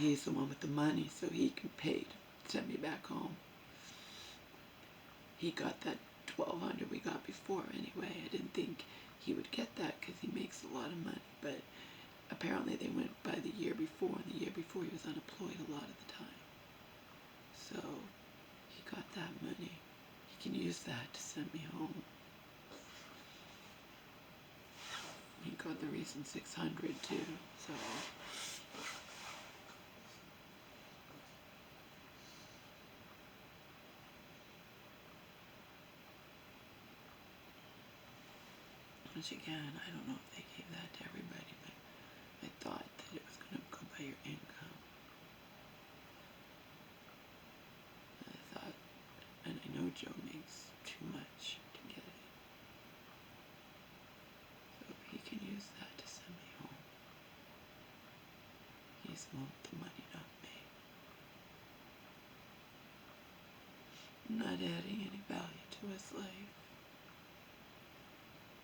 he's the one with the money, so he can pay to send me back home. He got that $1,200 we got before anyway. I didn't think he would get that because he makes a lot of money, but apparently they went by the year before, and the year before he was unemployed a lot of the time. So he got that money. He can use that to send me home. He got the recent $600 too, so. Which again, I don't know if they gave that to everybody, but I thought that it was going to go by your income. And I thought, and I know Joe makes too much to get it. So he can use that to send me home. He's the one with the money, not me. I'm not adding any value to his life.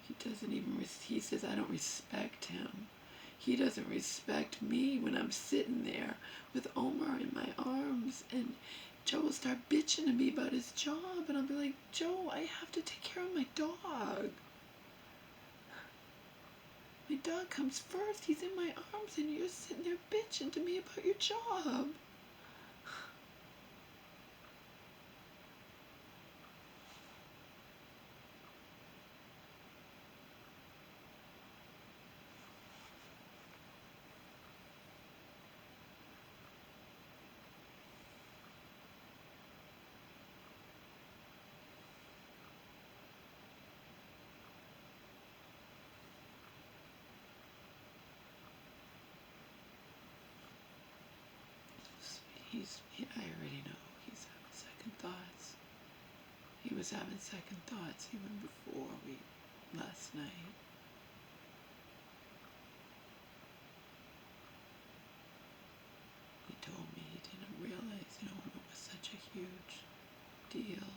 He doesn't even, he says I don't respect him. He doesn't respect me when I'm sitting there with Omar in my arms, and Joe will start bitching to me about his job, and I'll be like, Joe, I have to take care of my dog. My dog comes first. He's in my arms, and you're sitting there bitching to me about your job. I already know he's having second thoughts. He was having second thoughts even before last night. He told me he didn't realize, it was such a huge deal.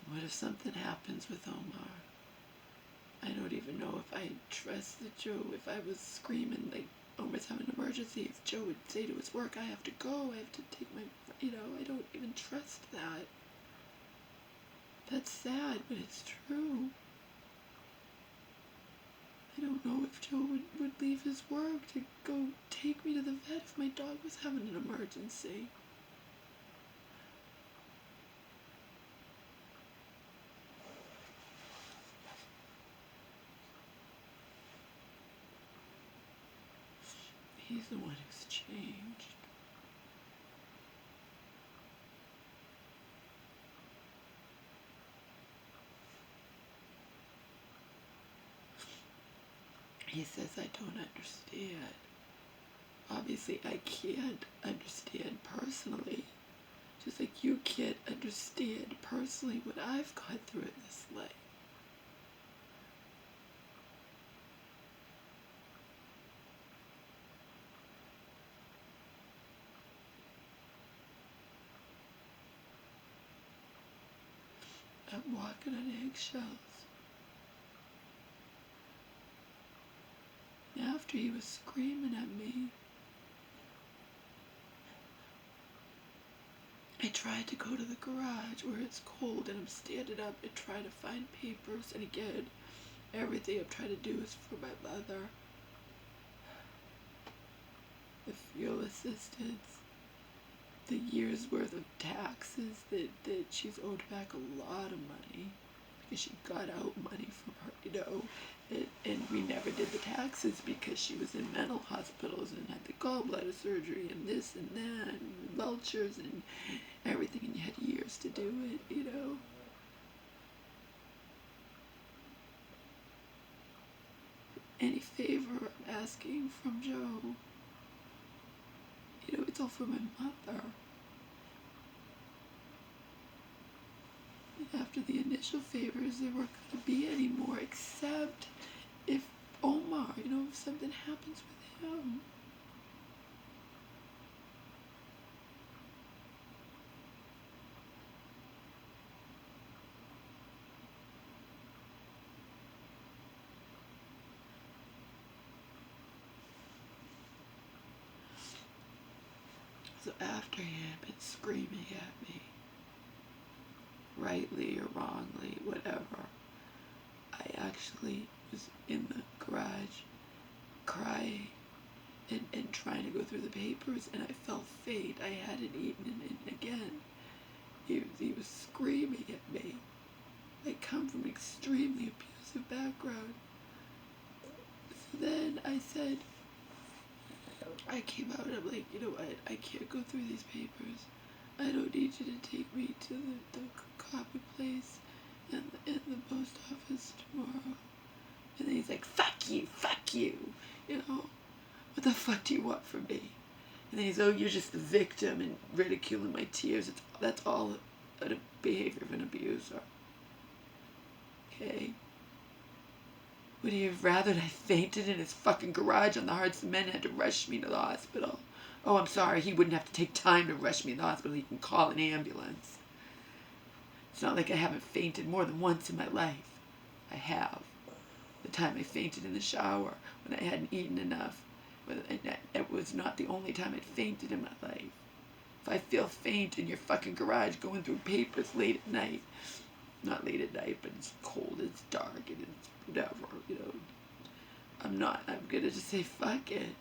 What if something happens with Omar? I don't even know if I trusted Joe. If I was screaming like Omar's having an emergency, if Joe would say to his work, I have to go, I have to take my, I don't even trust that. That's sad, but it's true. I don't know if Joe would leave his work to go take me to the vet if my dog was having an emergency. He's the one who's changed. He says I don't understand. Obviously, I can't understand personally. Just like you can't understand personally what I've gone through in this life. I'm walking on eggshells. After he was screaming at me, I tried to go to the garage where it's cold, and I'm standing up and trying to find papers, and again, everything I'm trying to do is for my mother. The fuel assistance, the year's worth of taxes that she's owed back a lot of money because she got out money from her, and we never did the taxes because she was in mental hospitals and had the gallbladder surgery and this and that and vultures and everything, and you had years to do it, Any favor I'm asking from Joe, it's all for my mother. After the initial favors, there weren't going to be any more, except if Omar, if something happens with him. So after he had been screaming at me, rightly or wrongly, whatever, I actually was in the garage crying and trying to go through the papers, and I felt faint. I hadn't eaten, and again, he was screaming at me. I come from an extremely abusive background. So then I said, I came out and I'm like, you know what, I can't go through these papers. I don't need you to take me to the copy place and the post office tomorrow. And then he's like, fuck you, you know, what the fuck do you want from me? And then he's, oh, you're just the victim, and ridiculing my tears. That's all a behavior of an abuser. Okay? Would he have rather I fainted in his fucking garage on the hard cement and had to rush me to the hospital? Oh, I'm sorry, he wouldn't have to take time to rush me to the hospital. He can call an ambulance. It's not like I haven't fainted more than once in my life. I have. The time I fainted in the shower when I hadn't eaten enough. And it was not the only time I'd fainted in my life. If I feel faint in your fucking garage going through papers late at night, not late at night, but it's cold, it's dark, and it's whatever, you know, I'm gonna just say fuck it.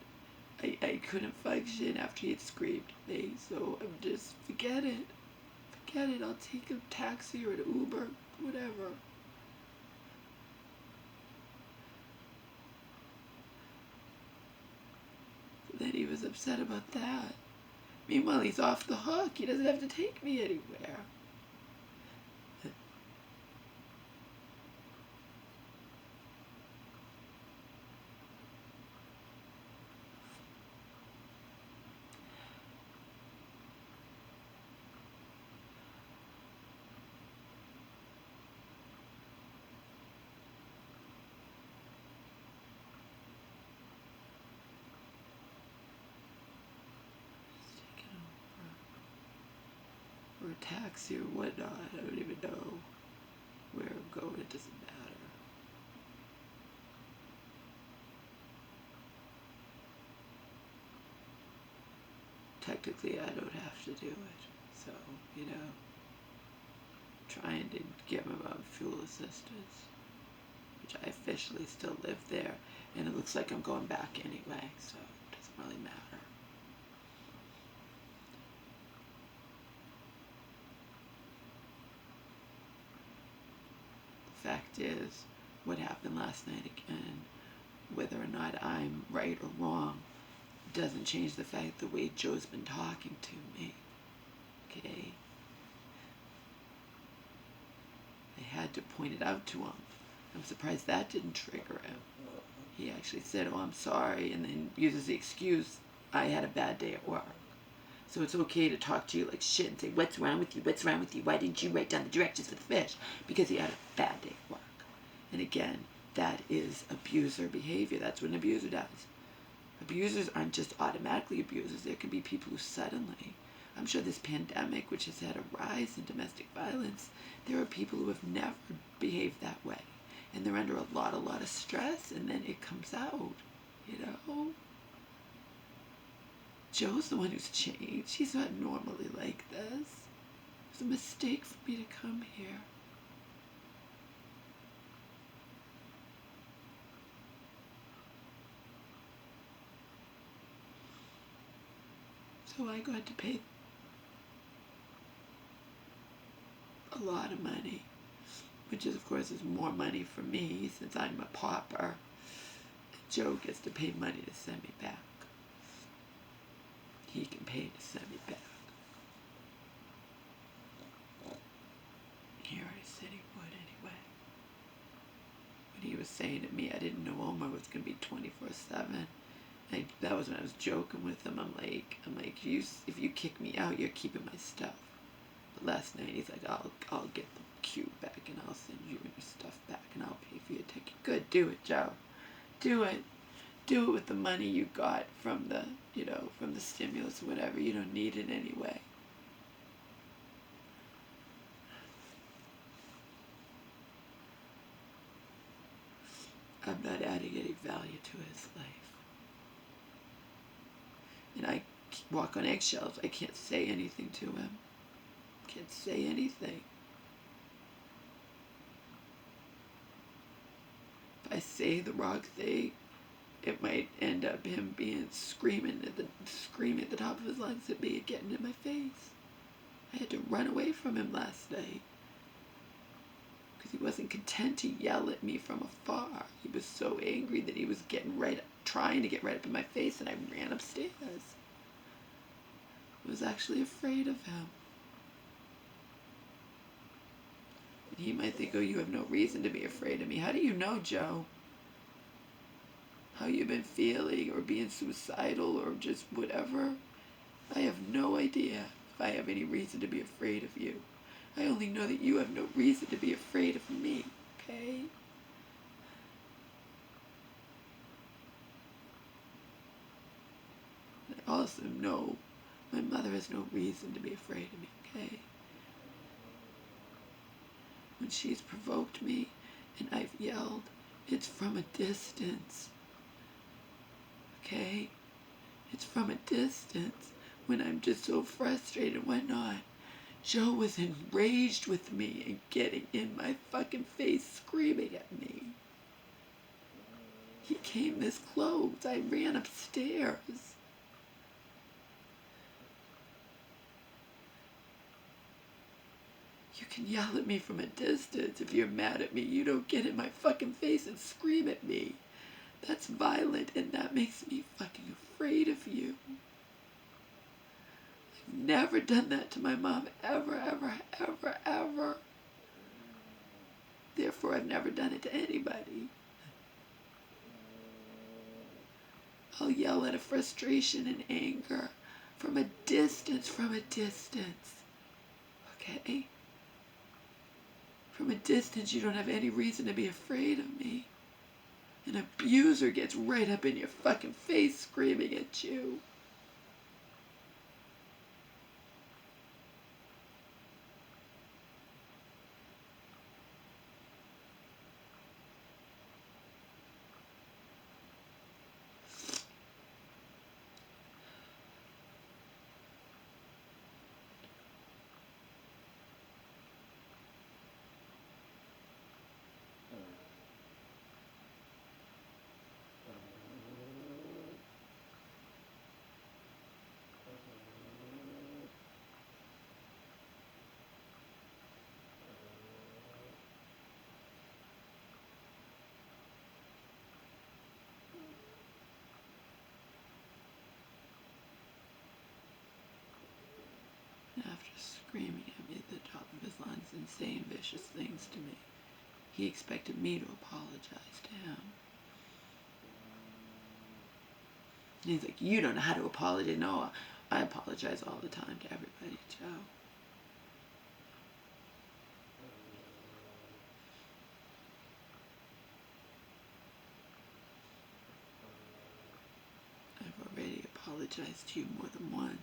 I couldn't function after he had screamed at me, so I'm just, forget it, I'll take a taxi or an Uber, whatever. Then he was upset about that. Meanwhile, he's off the hook. He doesn't have to take me anywhere. Or a taxi or whatnot. I don't even know where I'm going. It doesn't matter. Technically, I don't have to do it. So, you know, trying to get him about fuel assistance, which I officially still live there, and it looks like I'm going back anyway, so it doesn't really matter. The fact is, what happened last night again, whether or not I'm right or wrong, doesn't change the fact the way Joe's been talking to me. Okay? I had to point it out to him. I'm surprised that didn't trigger him. He actually said, oh, I'm sorry, and then uses the excuse, I had a bad day at work. So it's okay to talk to you like shit and say, what's wrong with you? What's wrong with you? Why didn't you write down the directions for the fish? Because he had a bad day at work. And again, that is abuser behavior. That's what an abuser does. Abusers aren't just automatically abusers. There can be people who suddenly, I'm sure this pandemic, which has had a rise in domestic violence, there are people who have never behaved that way. And they're under a lot of stress, and then it comes out, you know? Joe's the one who's changed. He's not normally like this. It was a mistake for me to come here. So I got to pay a lot of money, which is, of course, is more money for me since I'm a pauper. Joe gets to pay money to send me back. He can pay to send me back. He already said he would anyway. When he was saying to me, I didn't know Omar was going to be 24/7. That was when I was joking with him. I'm like, if you kick me out, you're keeping my stuff. But last night he's like, I'll get the cube back and I'll send you your stuff back and I'll pay for your ticket. Good, do it, Joe. Do it. Do it with the money you got from the, you know, from the stimulus or whatever. You don't need it anyway. I'm not adding any value to his life. And I walk on eggshells. I can't say anything to him. Can't say anything. If I say the wrong thing, it might end up him being screaming at the top of his lungs at me and getting in my face. I had to run away from him last night because he wasn't content to yell at me from afar. He was so angry that he was trying to get right up in my face, and I ran upstairs. I was actually afraid of him. And he might think, oh, you have no reason to be afraid of me. How do you know, Joe? How you've been feeling, or being suicidal, or just whatever? I have no idea if I have any reason to be afraid of you. I only know that you have no reason to be afraid of me, okay? I also know my mother has no reason to be afraid of me, okay? When she's provoked me and I've yelled, it's from a distance. Okay? It's from a distance when I'm just so frustrated and whatnot. Joe was enraged with me and getting in my fucking face, screaming at me. He came this close. I ran upstairs. You can yell at me from a distance. If you're mad at me, you don't get in my fucking face and scream at me. That's violent, and that makes me fucking afraid of you. I've never done that to my mom, ever, ever, ever, ever. Therefore, I've never done it to anybody. I'll yell out of frustration and anger from a distance, okay? From a distance, you don't have any reason to be afraid of me. An abuser gets right up in your fucking face screaming at you. After screaming at me at the top of his lungs and saying vicious things to me, he expected me to apologize to him. And he's like, you don't know how to apologize. No, I apologize all the time to everybody, Joe. I've already apologized to you more than once.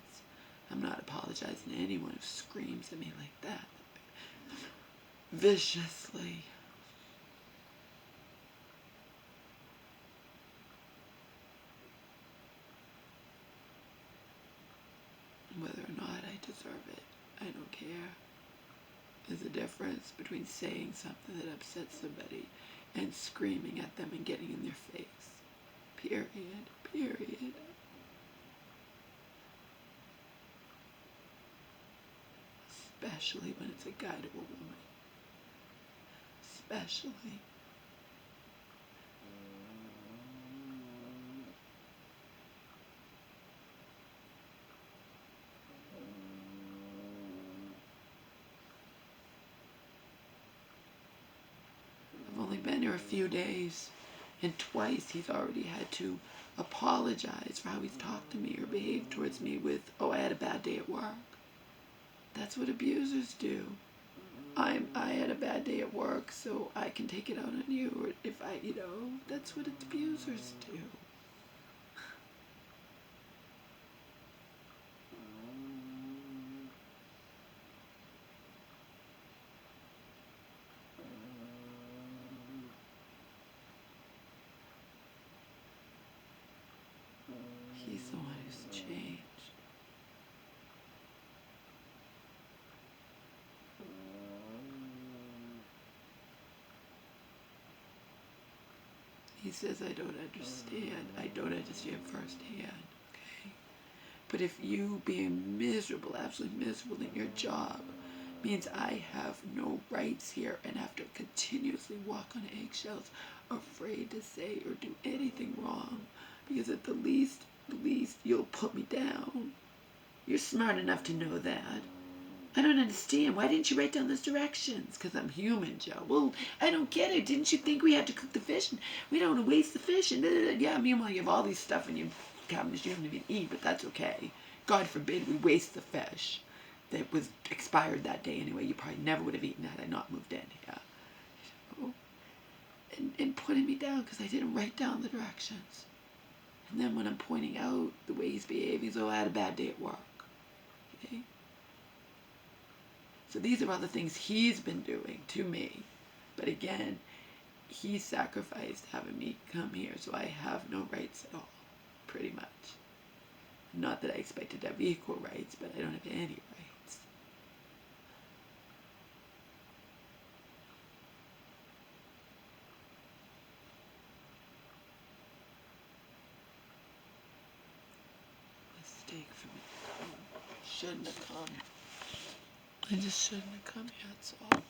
I'm not apologizing to anyone who screams at me like that. Viciously. Whether or not I deserve it, I don't care. There's a difference between saying something that upsets somebody and screaming at them and getting in their face. Period. Period. Especially when it's a guy to a woman. Especially. I've only been here a few days, and twice he's already had to apologize for how he's talked to me or behaved towards me with, oh, I had a bad day at work. That's what abusers do. I had a bad day at work, so I can take it out on you. Or if that's what abusers do. He's the one who's changed. says I don't understand. I don't understand firsthand. Okay? But if you being miserable, absolutely miserable in your job, means I have no rights here and have to continuously walk on eggshells, afraid to say or do anything wrong, because at the least you'll put me down. You're smart enough to know that. I don't understand. Why didn't you write down those directions? Because I'm human, Joe. Well, I don't get it. Didn't you think we had to cook the fish? And we don't want to waste the fish. And yeah, meanwhile, you have all these stuff in your cabinets you don't even eat, but that's okay. God forbid we waste the fish that was expired that day anyway. You probably never would have eaten had I not moved in here. So, and putting me down because I didn't write down the directions. And then when I'm pointing out the way he's behaving, he's, oh, I had a bad day at work. Okay? So these are all the things he's been doing to me. But again, he sacrificed having me come here, so I have no rights at all, pretty much. Not that I expected to have equal rights, but I don't have any rights. Mistake for me to come. Shouldn't have come. I just shouldn't have come here, that's all.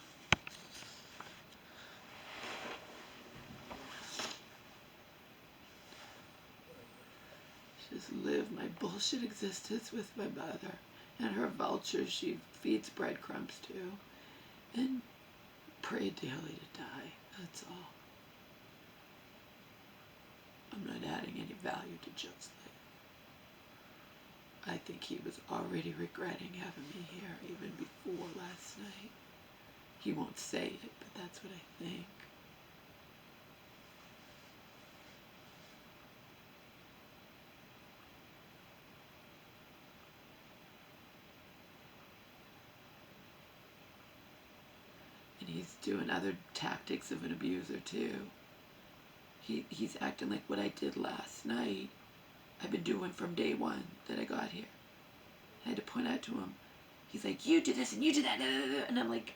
Just live my bullshit existence with my mother and her vultures she feeds breadcrumbs to, and pray daily to die, that's all. I'm not adding any value to Joe's life. I think he was already regretting having me here even before last night. He won't say it, but that's what I think. And he's doing other tactics of an abuser too. He's acting like what I did last night I've been doing from day one that I got here. I had to point out to him. He's like, you did this and you did that. And I'm like,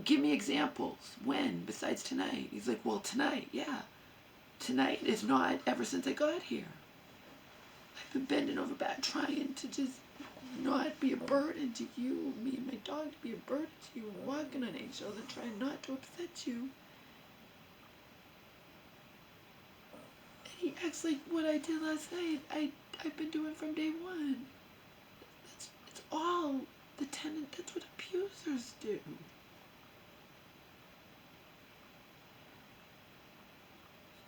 give me examples. When? Besides tonight? He's like, well, tonight, yeah. Tonight is not ever since I got here. I've been bending over back trying to just not be a burden to you, me and my dog, to be a burden to you, and walking on eggshells and trying not to upset you. And he acts like what I did last night I've been doing from day one. It's all the tenant. That's what abusers do. You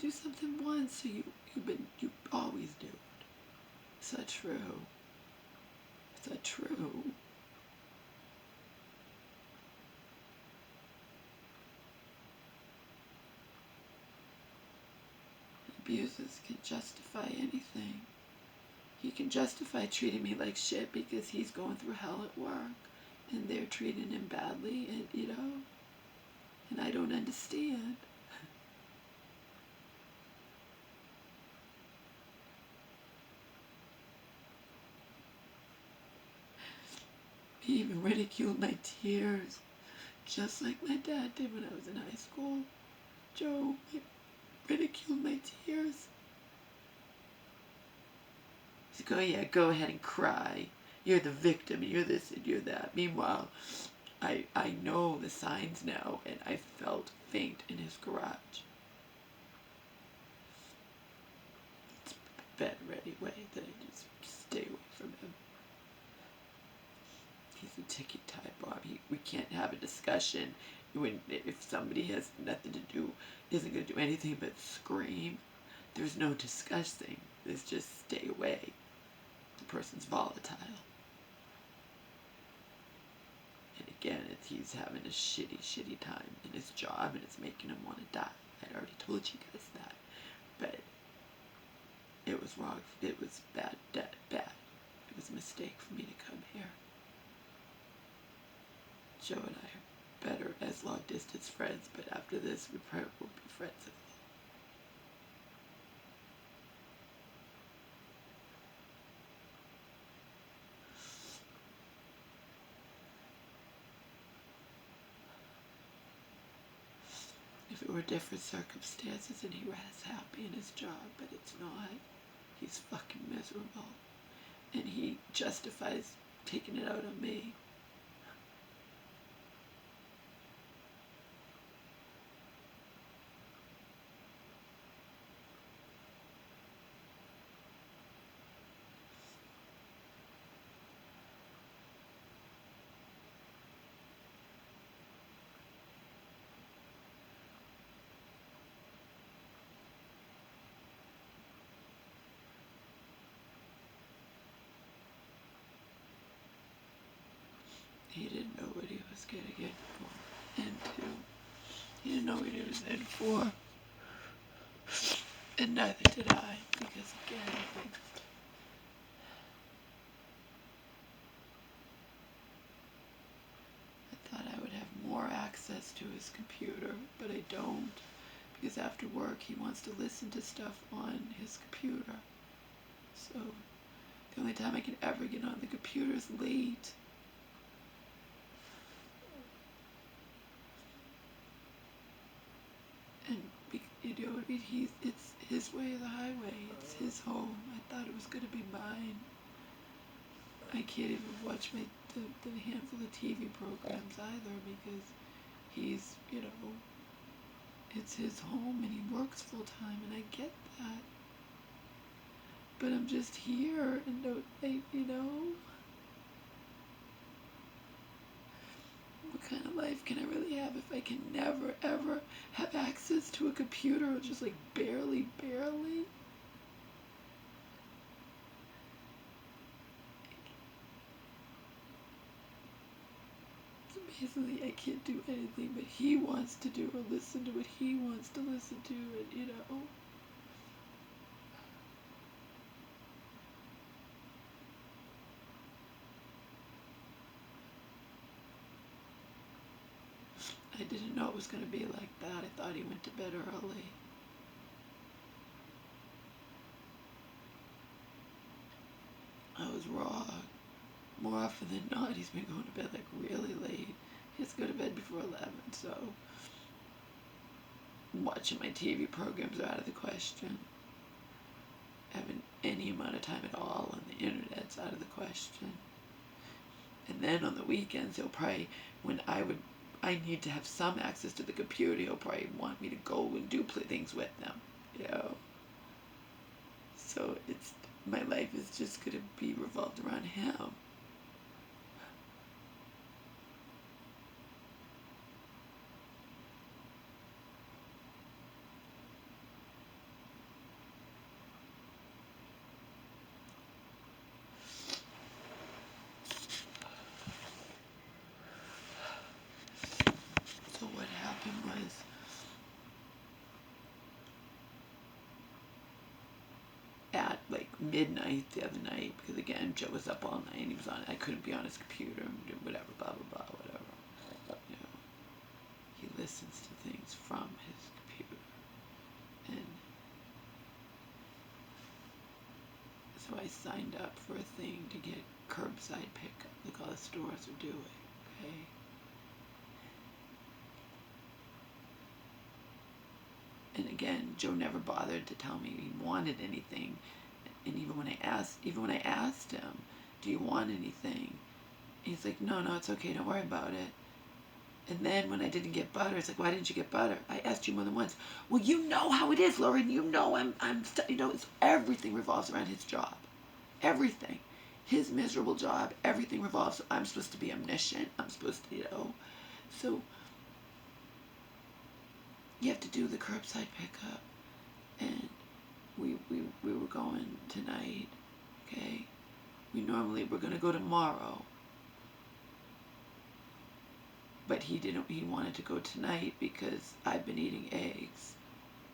do something once, so you always do it. Is that true? Is that true? Abusers can justify anything. He can justify treating me like shit because he's going through hell at work and they're treating him badly, and and I don't understand. He even ridiculed my tears, just like my dad did when I was in high school. Joe ridiculed my tears. He's like, oh yeah, go ahead and cry. You're the victim, and you're this and you're that. Meanwhile, I know the signs now, and I felt faint in his garage. It's better anyway that I just stay away from him. He's a ticky type, Bob. We can't have a discussion if somebody has nothing to do, isn't going to do anything but scream. There's no discussing. There's just stay away. The person's volatile. And again, he's having a shitty time in his job, and it's making him want to die. I'd already told you guys that. But it was wrong. It was bad. It was a mistake for me to come here. Joe and I are better as long-distance friends, but after this, we probably won't be friends at all. If it there were different circumstances and he was happy in his job, but it's not. He's fucking miserable. And he justifies taking it out on me. He didn't know what he was getting into. He didn't know what he was in for. And neither did I, because again, I thought I would have more access to his computer, but I don't, because after work he wants to listen to stuff on his computer. So the only time I can ever get on the computer is late. And you know, it's his way or the highway. It's his home. I thought it was gonna be mine. I can't even watch the handful of TV programs either, because he's, you know, it's his home and he works full time, and I get that. But I'm just here and you know, what kind of life can I really have if I can never ever have access to a computer, or just like barely? Basically, I can't do anything but he wants to do, or listen to what he wants to listen to, and you know. I didn't know it was going to be like that. I thought he went to bed early. I was wrong. More often than not, he's been going to bed like really late. He has to go to bed before 11, so watching my TV programs are out of the question. Having any amount of time at all on the internet's out of the question. And then on the weekends, he'll probably, when I need to have some access to the computer, he'll probably want me to go and do things with them, you know. So my life is just gonna be revolved around him. So what happened was, at like midnight the other night, because again, Joe was up all night and he was on, I couldn't be on his computer and do whatever, blah, blah, blah, whatever. You know, he listens to things from his computer. And so I signed up for a thing to get curbside pickup, like all the stores are doing, okay? And again, Joe never bothered to tell me he wanted anything. And even when I asked him, do you want anything? He's like, no, it's okay, don't worry about it. And then when I didn't get butter, it's like, why didn't you get butter? I asked you more than once. Well, you know how it is, Lauren. You know you know, everything revolves around his job. Everything. His miserable job, everything revolves. I'm supposed to be omniscient. I'm supposed to, you know. So you have to do the curbside pickup. And we were going tonight, okay? We normally were going to go tomorrow. But he wanted to go tonight because I've been eating eggs.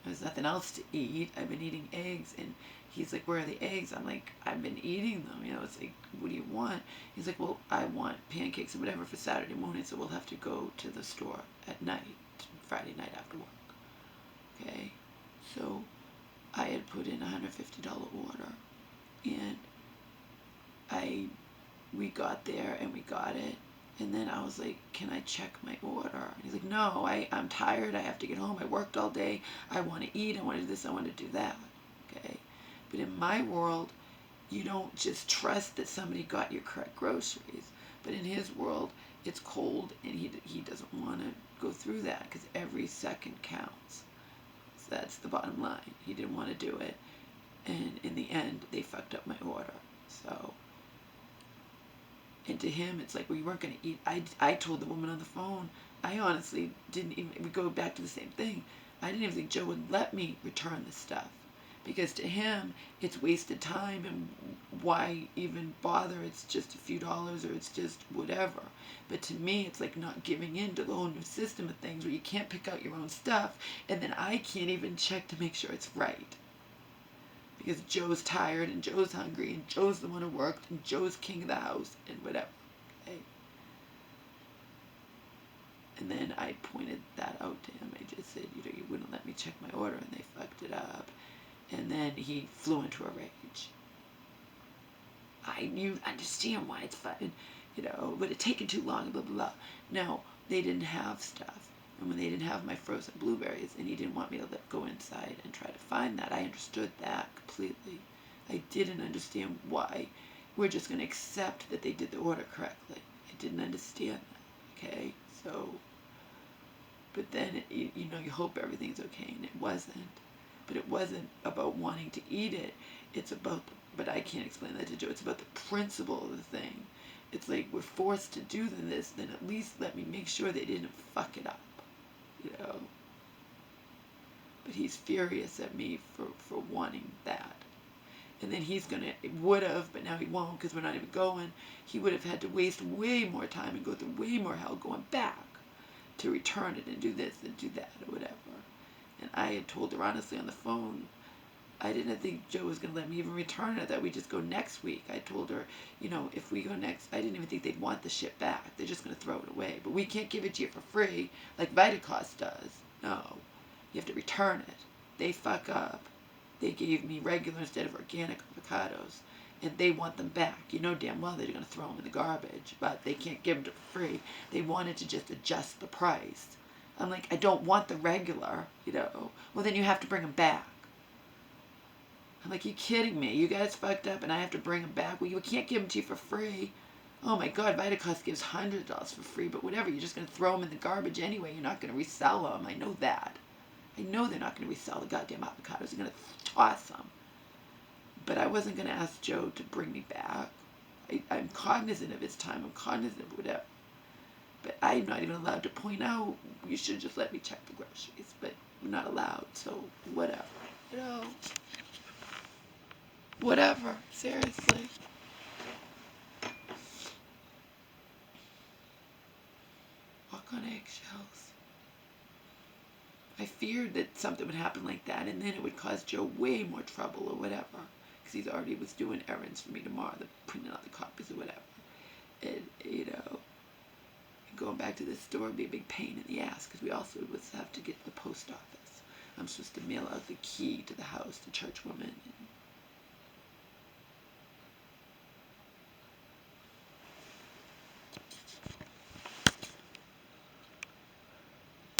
There's nothing else to eat. I've been eating eggs. And he's like, where are the eggs? I'm like, I've been eating them. You know, it's like, what do you want? He's like, well, I want pancakes and whatever for Saturday morning, so we'll have to go to the store at night, Friday night after work. Okay? So I had put in a $150 order. And we got there and we got it. And then I was like, can I check my order? And he's like, no, I'm tired. I have to get home. I worked all day. I want to eat. I want to do this. I want to do that. Okay. But in my world, you don't just trust that somebody got your correct groceries. But in his world, it's cold, and he doesn't want to go through that because every second counts. So that's the bottom line. He didn't want to do it. And in the end, they fucked up my order. So... And to him, it's like, well, you weren't going to eat. I told the woman on the phone, I honestly didn't even, we go back to the same thing. I didn't even think Joe would let me return the stuff. Because to him, it's wasted time, and why even bother? It's just a few dollars, or it's just whatever. But to me, it's like not giving in to the whole new system of things where you can't pick out your own stuff, and then I can't even check to make sure it's right. Because Joe's tired, and Joe's hungry, and Joe's the one who worked, and Joe's king of the house, and whatever. Okay? And then I pointed that out to him. I just said, you wouldn't let me check my order, and they fucked it up. And then he flew into a rage. You understand why it's fun, but it taken too long, blah, blah, blah. No, they didn't have stuff. And when they didn't have my frozen blueberries, and he didn't want me to go inside and try to find that, I understood that completely. I didn't understand why we're just going to accept that they did the order correctly. I didn't understand that, okay? So, but then, you hope everything's okay, and it wasn't. But it wasn't about wanting to eat it. It's about, but I can't explain that to Joe. It's about the principle of the thing. It's like, we're forced to do this, then at least let me make sure they didn't fuck it up. But he's furious at me for wanting that. And then would have, but now he won't because we're not even going. He would have had to waste way more time and go through way more hell going back to return it and do this and do that or whatever. And I had told her honestly on the phone, I didn't think Joe was going to let me even return it, that we just go next week. I told her, if we go next, I didn't even think they'd want the shit back. They're just going to throw it away. But we can't give it to you for free like Vitacost does. No. You have to return it. They fuck up. They gave me regular instead of organic avocados. And they want them back. You know damn well they're going to throw them in the garbage. But they can't give them to free. They wanted to just adjust the price. I'm like, I don't want the regular, Well, then you have to bring them back. I'm like, you kidding me? You guys fucked up and I have to bring them back? Well, you can't give them to you for free. Oh my God, Vitacost gives $100 for free, but whatever. You're just going to throw them in the garbage anyway. You're not going to resell them. I know that. I know they're not going to resell the goddamn avocados. They're going to toss them. But I wasn't going to ask Joe to bring me back. I'm cognizant of his time. I'm cognizant of whatever. But I'm not even allowed to point out, you should just let me check the groceries. But I'm not allowed, so whatever. Whatever. Seriously. Walk on eggshells. I feared that something would happen like that, and then it would cause Joe way more trouble or whatever. Because he already was doing errands for me tomorrow, printing out the copies or whatever. And, going back to this store would be a big pain in the ass, because we also would have to get to the post office. I'm supposed to mail out the key to the house to church women, and